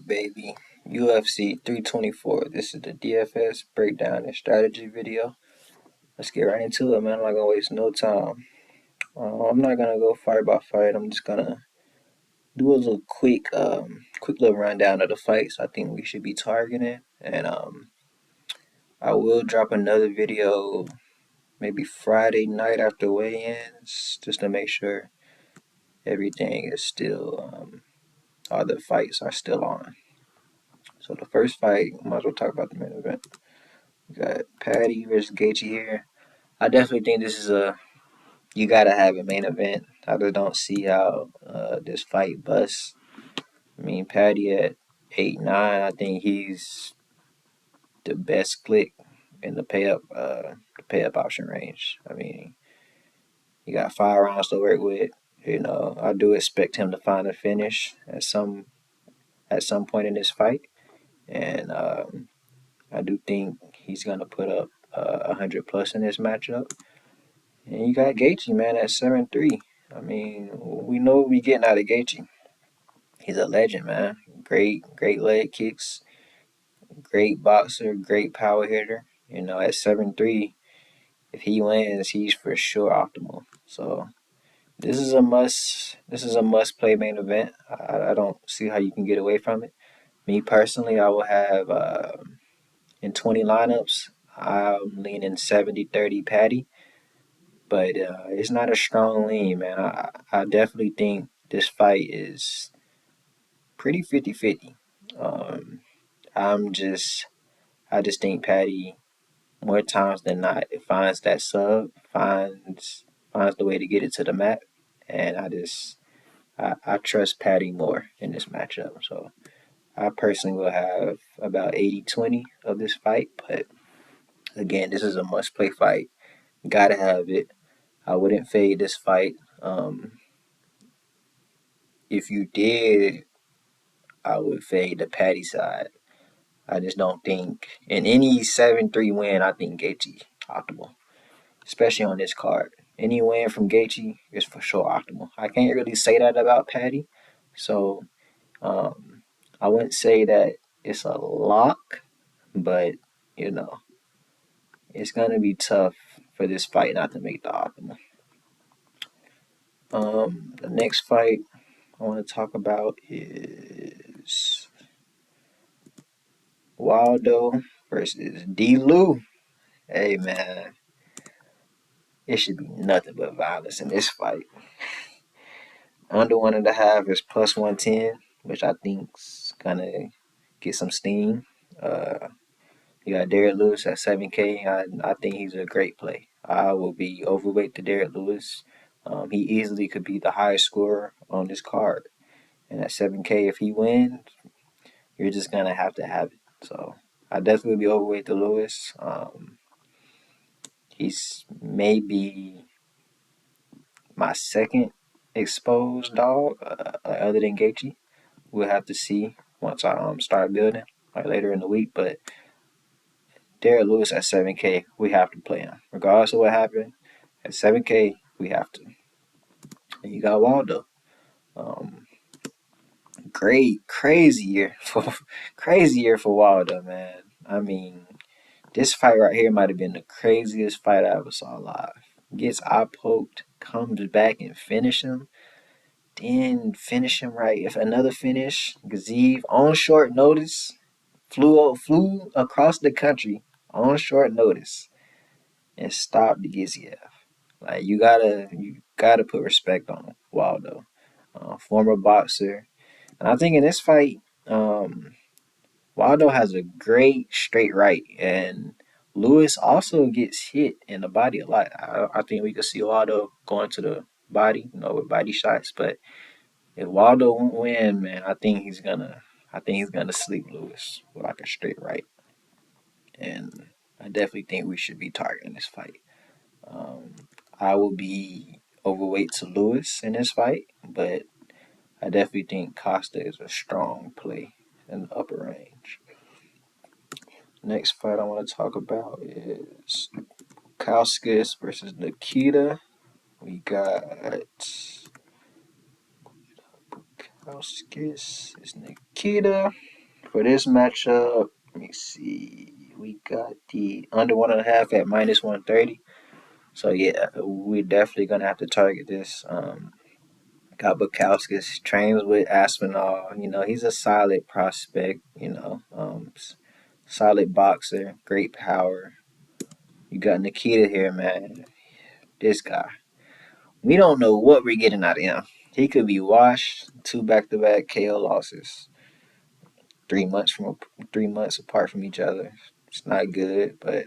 baby. UFC 324. This is the DFS Breakdown and Strategy video. Let's get right into it, man. I'm not gonna waste no time. I'm not gonna go fight by fight. I'm just gonna do a little quick little rundown of the fights I think we should be targeting, and I will drop another video maybe Friday night after weigh-ins, just to make sure everything is still all the fights are still on. So the first fight, might as well talk about the main event. We got Patty versus Gaethje here. I definitely think this is you gotta have a main event. I just don't see how this fight busts. I mean, Patty at 8-9, I think he's the best click in the pay up option range. I mean, he got 5 rounds to work with. I do expect him to find a finish at some point in this fight, and I do think he's gonna put up 100 plus in this matchup. And you got Gaethje, man, at 7-3. I mean, we know what we getting out of Gaethje. He's a legend, man. Great leg kicks, great boxer, great power hitter. At 7-3, if he wins, he's for sure optimal. So this is a must. This is a must play main event. I don't see how you can get away from it. Me personally, I will have in 20 lineups. I'm leaning 70-30 Patty. But it's not a strong lean, man. I definitely think this fight is pretty 50-50. Um, I'm just I just think Patty more times than not finds that sub, finds the way to get it to the mat, and I trust Patty more in this matchup. So I personally will have about 80-20 of this fight, but again, this is a must play fight. Gotta have it. I wouldn't fade this fight. If you did, I would fade the Patty side. I just don't think in any 7-3 win, I think Gaethje optimal, especially on this card. Any win from Gaethje is for sure optimal. I can't really say that about Patty, so um, I wouldn't say that it's a lock, but you know it's gonna be tough for this fight not to make the optimal. The next fight I want to talk about is Waldo versus D. Lou. Hey man, it should be nothing but violence in this fight. Under 1.5 is plus 110, which I think's gonna get some steam. Uh, you got Derek Lewis at 7K. I think he's a great play. I will be overweight to Derek Lewis. He easily could be the highest scorer on this card. And at 7K, if he wins, you're just gonna have to have it. So I definitely be overweight to Lewis. He's maybe my second exposed dog, other than Gaethje. We'll have to see once I start building like later in the week. But Derek Lewis at 7K, we have to play him regardless of what happened. At 7K, we have to. And you got Waldo. Um, Great, crazy year for Wilder, man. I mean, this fight right here might have been the craziest fight I ever saw live. Gets eye poked, comes back and finish him, then finish him right. If another finish, Gaziv on short notice flew across the country on short notice and stopped the Giziev. Like you gotta put respect on Waldo, former boxer, and I think in this fight, um, Waldo has a great straight right, and Lewis also gets hit in the body a lot. I think we could see Waldo going to the body, with body shots. But if Waldo won't win, man, I think he's gonna sleep Lewis with like a straight right, and I definitely think we should be targeting this fight. Um, I will be overweight to Lewis in this fight, but I definitely think Costa is a strong play in the upper range. Next fight I want to talk about is Kauskas versus Nikita. We got Kauskas is Nikita. For this matchup, let me see. We got the under 1.5 at -130. So yeah, we're definitely gonna have to target this. Got Bukowskis, trains with Aspinall. He's a solid prospect. Solid boxer, great power. You got Nikita here, man. This guy. We don't know what we're getting out of him. He could be washed. Two back-to-back KO losses. 3 months apart from each other. It's not good, but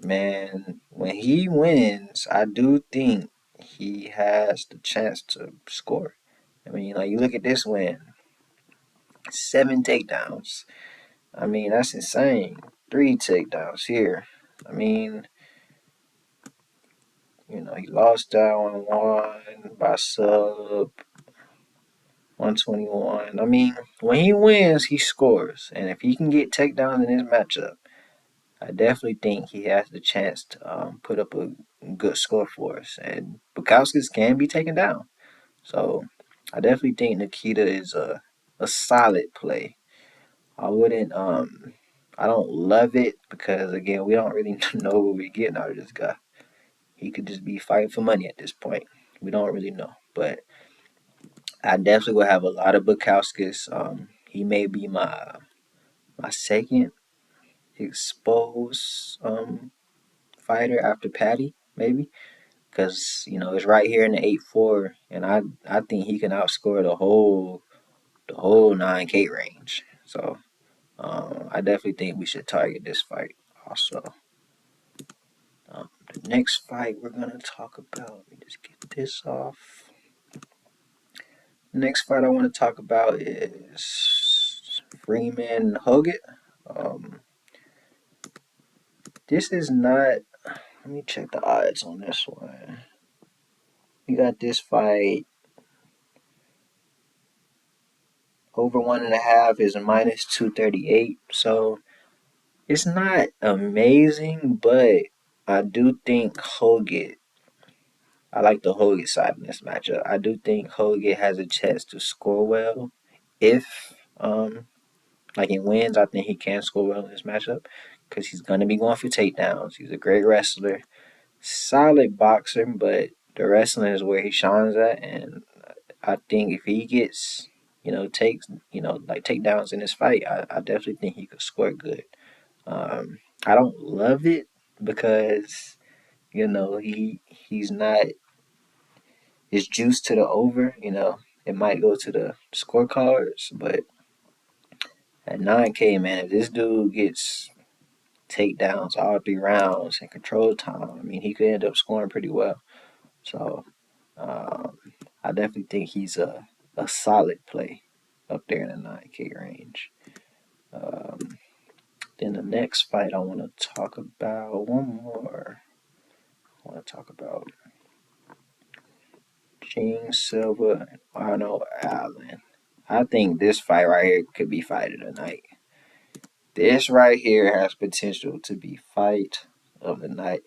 man, when he wins, I do think he has the chance to score. I mean, you look at this win, 7 takedowns. I mean, that's insane. 3 takedowns here. I mean, he lost that one by sub 121. I mean, when he wins, he scores. And if he can get takedowns in this matchup, I definitely think he has the chance to put up a good score for us. And Bukowskis can be taken down. So I definitely think Nikita is a solid play. I wouldn't I don't love it because again we don't really know what we're getting out of this guy. He could just be fighting for money at this point. We don't really know. But I definitely will have a lot of Bukowskis. He may be my second exposed fighter after Patty, maybe. Because it's right here in the 8-4, and I think he can outscore the whole 9K range. So I definitely think we should target this fight also. The next fight we're gonna talk about. Let me just get this off. The next fight I want to talk about is Freeman Hogan. Um, this is not. Let me check the odds on this one. We got this fight over 1.5 is -238. So it's not amazing, but I do think Hogan. I like the Hogan side in this matchup. I do think Hogan has a chance to score well if like he wins. I think he can score well in this matchup because he's gonna be going for takedowns. He's a great wrestler, solid boxer, but the wrestling is where he shines at. And I think if he gets takes like takedowns in this fight, I definitely think he could score good. I don't love it because he's not his juice to the over. It might go to the scorecards, but at 9K, man, if this dude gets takedowns all 3 rounds and control time, I mean, he could end up scoring pretty well. So um, I definitely think he's a solid play up there in the 9K range. Um, then the next fight I want to talk about, one more. I want to talk about Gene Silva and Arnold Allen. I think this fight right here could be fight of the night. This right here has potential to be fight of the night.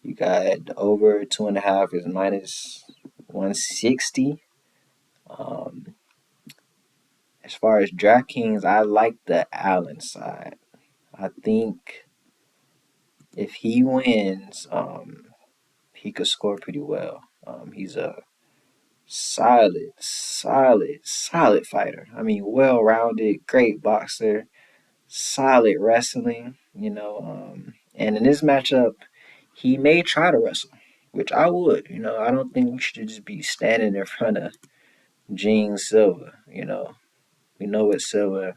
You got the over 2.5 is -160. Um, as far as DraftKings, I like the Allen side. I think if he wins, he could score pretty well. He's a solid fighter. I mean, well rounded, great boxer, solid wrestling, and in this matchup, he may try to wrestle, which I would. I don't think we should just be standing in front of Gene Silva. We know what Silva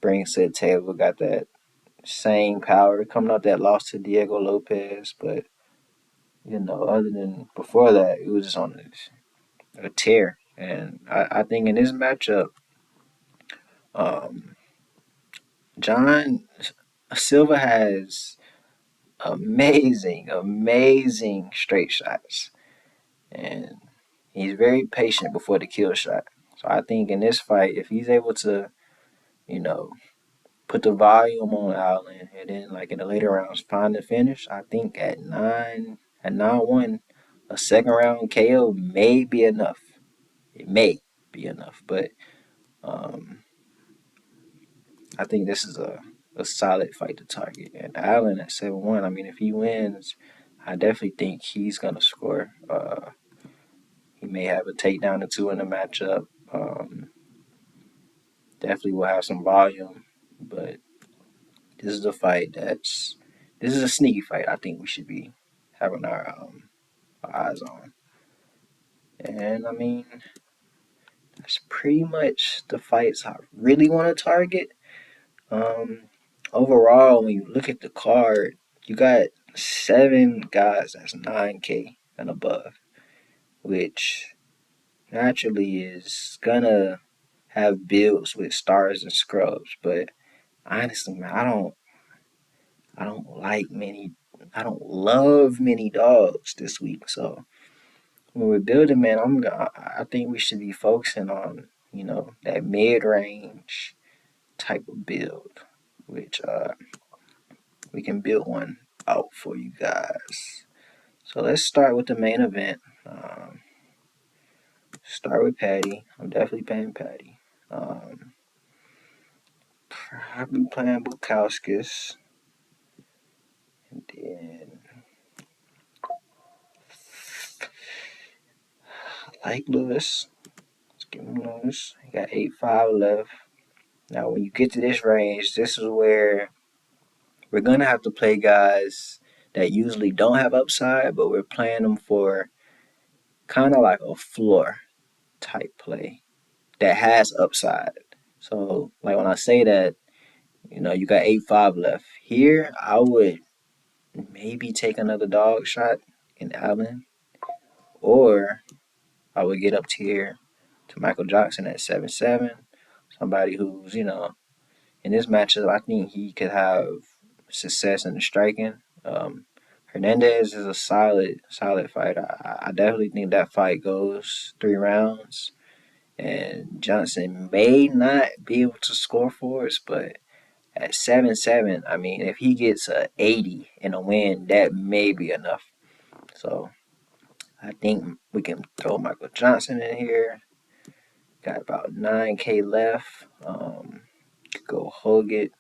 brings to the table. Got that same power coming off that loss to Diego Lopez, but other than before that, it was just on a tear. And I think in this matchup, um, John Silva has amazing straight shots, and he's very patient before the kill shot. So I think in this fight, if he's able to, you know, put the volume on Allen, and then like in the later rounds find the finish, I think at 9-1, a second round KO may be enough. It may be enough, but um, I think this is a solid fight to target. And Allen at 7-1, I mean, if he wins, I definitely think he's gonna score. He may have a takedown or two in the matchup. Definitely will have some volume, but this is a fight that's this is a sneaky fight. I think we should be having our eyes on. And I mean, that's pretty much the fights I really want to target. Um, Overall, when you look at the card, you got 7 guys that's 9K and above, which naturally is gonna have builds with stars and scrubs. But honestly, man, I don't like many. I don't love many dogs this week. So when we're building, man, I think we should be focusing on that mid range type of build, which we can build one out for you guys. So let's start with the main event. Start with Patty. I'm definitely paying Patty. Probably playing Bukowskis. And then I like Lewis. Let's give him Lewis. He got 8-5 left. Now, when you get to this range, this is where we're going to have to play guys that usually don't have upside, but we're playing them for kind of like a floor type play that has upside. So, like when I say that, you got 8-5 left. Here, I would maybe take another dog shot in Allen, or I would get up tier to Michael Johnson at 7-7. Somebody who's, in this matchup, I think he could have success in the striking. Hernandez is a solid fighter. I definitely think that fight goes 3 rounds. And Johnson may not be able to score for us, but at 7-7, I mean, if he gets a 80 in a win, that may be enough. So I think we can throw Michael Johnson in here. Got about 9K left. Go hug it.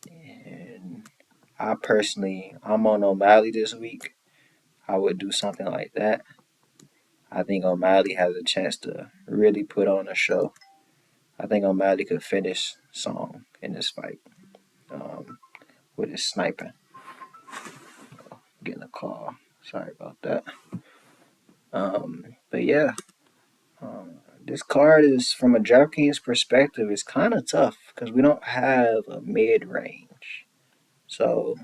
And I'm on O'Malley this week. I would do something like that. I think O'Malley has a chance to really put on a show. I think O'Malley could finish Song in this fight with his sniping. Getting a call. Sorry about that. But yeah, this card is, from a DraftKings perspective, is kind of tough because we don't have a mid range. So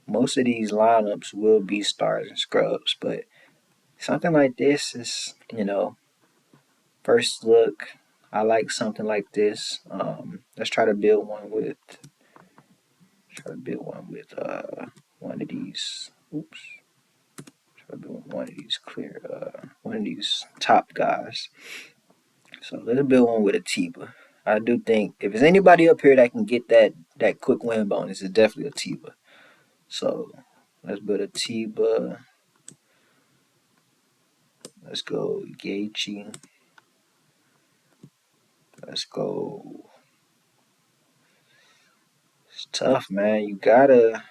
most of these lineups will be stars and scrubs, but something like this is, first look. I like something like this. Let's try to build one with. Try to build one with one of these. Oops. Try to build one of these one of these top guys. So let's build one with a Tiba. I do think if there's anybody up here that can get that quick win bonus, it's definitely a Tiba. So let's build a Tiba. Let's go Gaethje. Let's go. It's tough, man. You gotta.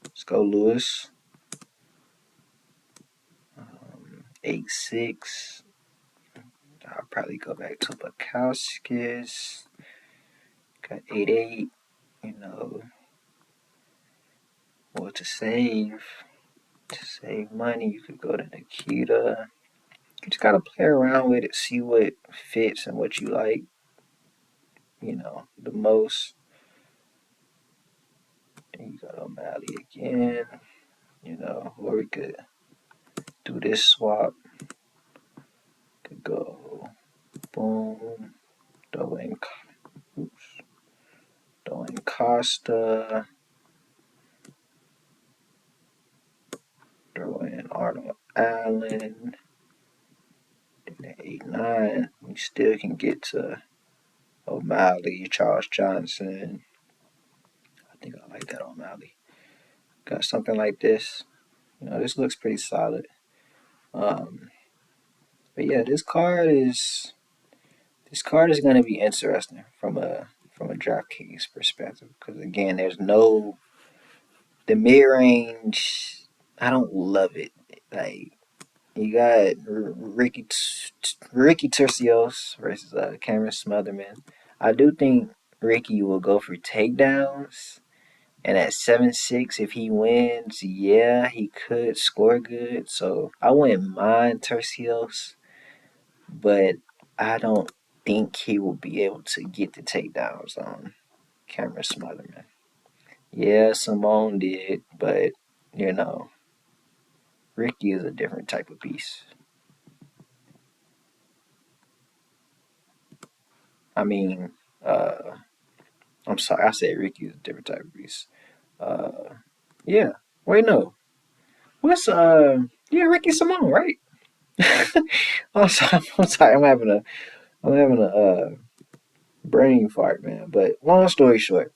Let's go Lewis. 8-6. I'll probably go back to Bukowskis. Got 8-8. Well, to save money, you could go to Nikita. You just gotta play around with it, see what fits and what you like, the most. Then you got O'Malley again, or we could do this swap. Could go boom, throw in, throw in Costa, throw in Arnold Allen. Then at 8-9, we still can get to O'Malley, Charles Johnson. I think I like that O'Malley. Got something like this. This looks pretty solid. But yeah, this card is going to be interesting from from a DraftKings perspective. Because again, there's no the mid range. I don't love it. Like you got Ricky Tercios versus Cameron Smotherman. I do think Ricky will go for takedowns. And at 7'6", if he wins, yeah, he could score good. So I wouldn't mind Tercios, but I don't think he will be able to get the takedowns on Cameron Smotherman. Yeah, Simone did, but you know, Ricky is a different type of beast. I mean, uh, I'm sorry, I said Ricky is a different type of beast. Uh, yeah. Wait, no. What's Yeah, Ricky Simone, right? I'm sorry. I'm having a brain fart, man. But long story short,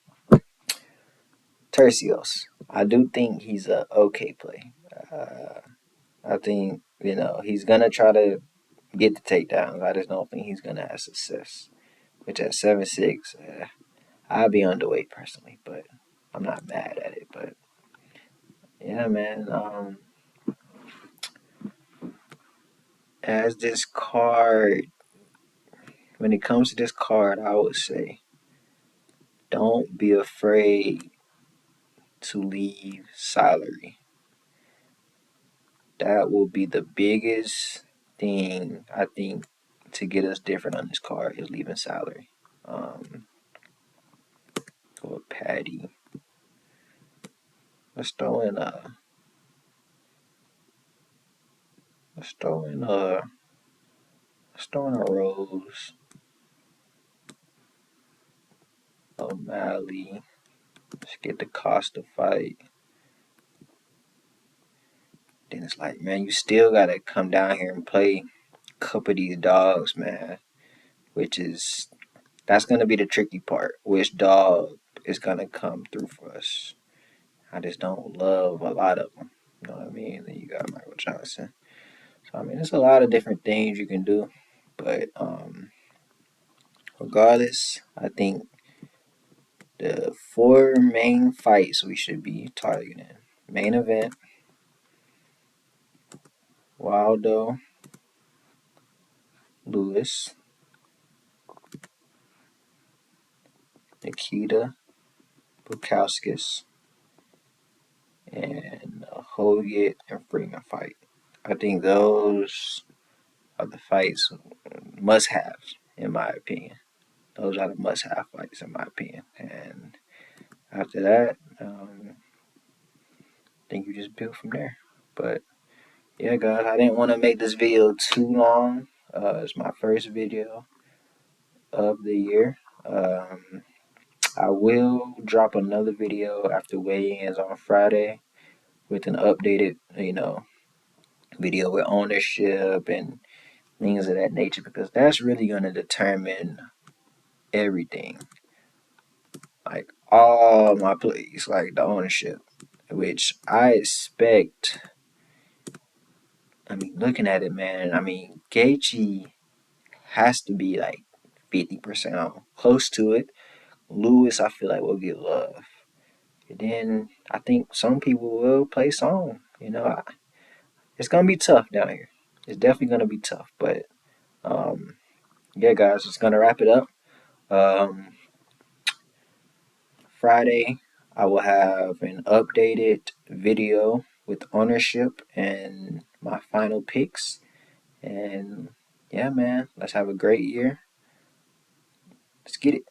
Tercios. I do think he's a okay play. Uh, I think he's gonna try to get the takedowns. I just don't think he's gonna have success. Which at 7'6", I'd be underweight personally, but I'm not mad at it. But yeah, man. As this card, when it comes to this card, I would say don't be afraid to leave salary. That will be the biggest thing I think to get us different on this card is leaving salary. Um, or Patty. Let's throw in a let's throw in a let's throw in a Rose, O'Malley. Let's get the cost to fight. Then it's like, man, you still gotta come down here and play a couple of these dogs, man. Which is that's gonna be the tricky part. Which dog is gonna come through for us? I just don't love a lot of them. You know what I mean? Then you got Michael Johnson. So I mean, there's a lot of different things you can do, but regardless, I think the four main fights we should be targeting: main event, Waldo, Lewis, Nikita, Bukowskis, and Hoget and Freeman fight. I think those are the fights must have, in my opinion. Those are the must have fights, in my opinion. And after that, I think you just build from there. But yeah, guys, I didn't want to make this video too long. It's my first video of the year. I will drop another video after weigh-ins on Friday with an updated, video with ownership and things of that nature because that's really going to determine everything. Like all my plays, like the ownership, which I expect. I mean, looking at it, man, I mean, Gaethje has to be like 50% on, close to it. Lewis, I feel like will get love. And then I think some people will play Song. It's gonna be tough down here. It's definitely gonna be tough. But yeah, guys, it's gonna wrap it up. Um, Friday, I will have an updated video with ownership and my final picks. And yeah, man, let's have a great year. Let's get it.